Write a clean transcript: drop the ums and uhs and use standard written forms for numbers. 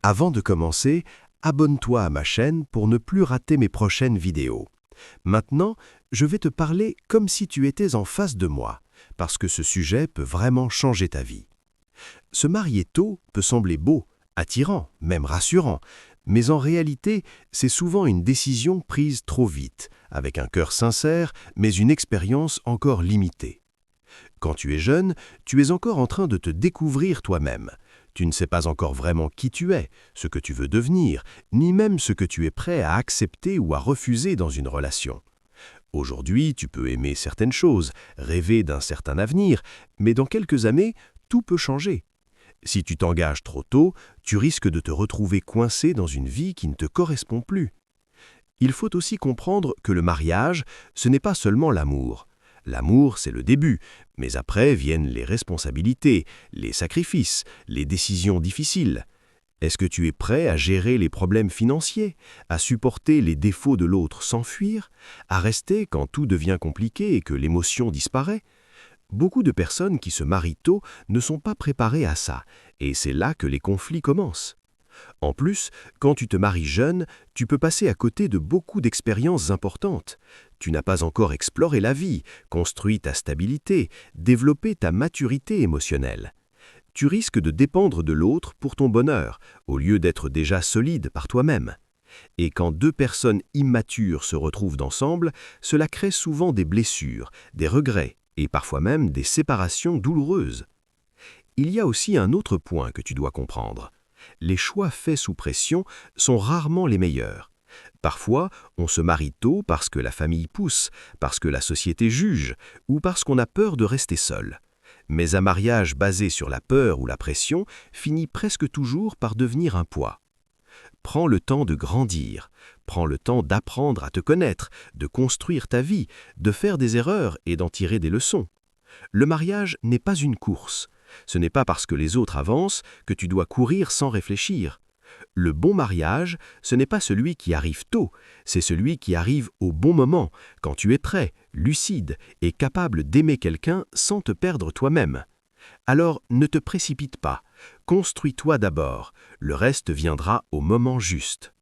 Avant de commencer, abonne-toi à ma chaîne pour ne plus rater mes prochaines vidéos. Maintenant, je vais te parler comme si tu étais en face de moi, parce que ce sujet peut vraiment changer ta vie. Se marier tôt peut sembler beau, attirant, même rassurant, mais en réalité, c'est souvent une décision prise trop vite, avec un cœur sincère, mais une expérience encore limitée. Quand tu es jeune, tu es encore en train de te découvrir toi-même. Tu ne sais pas encore vraiment qui tu es, ce que tu veux devenir, ni même ce que tu es prêt à accepter ou à refuser dans une relation. Aujourd'hui, tu peux aimer certaines choses, rêver d'un certain avenir, mais dans quelques années, tout peut changer. Si tu t'engages trop tôt, tu risques de te retrouver coincé dans une vie qui ne te correspond plus. Il faut aussi comprendre que le mariage, ce n'est pas seulement l'amour. L'amour, c'est le début, mais après viennent les responsabilités, les sacrifices, les décisions difficiles. Est-ce que tu es prêt à gérer les problèmes financiers, à supporter les défauts de l'autre sans fuir, à rester quand tout devient compliqué et que l'émotion disparaît ? Beaucoup de personnes qui se marient tôt ne sont pas préparées à ça, et c'est là que les conflits commencent. En plus, quand tu te maries jeune, tu peux passer à côté de beaucoup d'expériences importantes. Tu n'as pas encore exploré la vie, construit ta stabilité, développé ta maturité émotionnelle. Tu risques de dépendre de l'autre pour ton bonheur, au lieu d'être déjà solide par toi-même. Et quand deux personnes immatures se retrouvent ensemble, cela crée souvent des blessures, des regrets et parfois même des séparations douloureuses. Il y a aussi un autre point que tu dois comprendre. Les choix faits sous pression sont rarement les meilleurs. Parfois, on se marie tôt parce que la famille pousse, parce que la société juge, ou parce qu'on a peur de rester seul. Mais un mariage basé sur la peur ou la pression finit presque toujours par devenir un poids. Prends le temps de grandir, prends le temps d'apprendre à te connaître, de construire ta vie, de faire des erreurs et d'en tirer des leçons. Le mariage n'est pas une course. Ce n'est pas parce que les autres avancent que tu dois courir sans réfléchir. Le bon mariage, ce n'est pas celui qui arrive tôt, c'est celui qui arrive au bon moment, quand tu es prêt, lucide et capable d'aimer quelqu'un sans te perdre toi-même. Alors ne te précipite pas, construis-toi d'abord, le reste viendra au moment juste.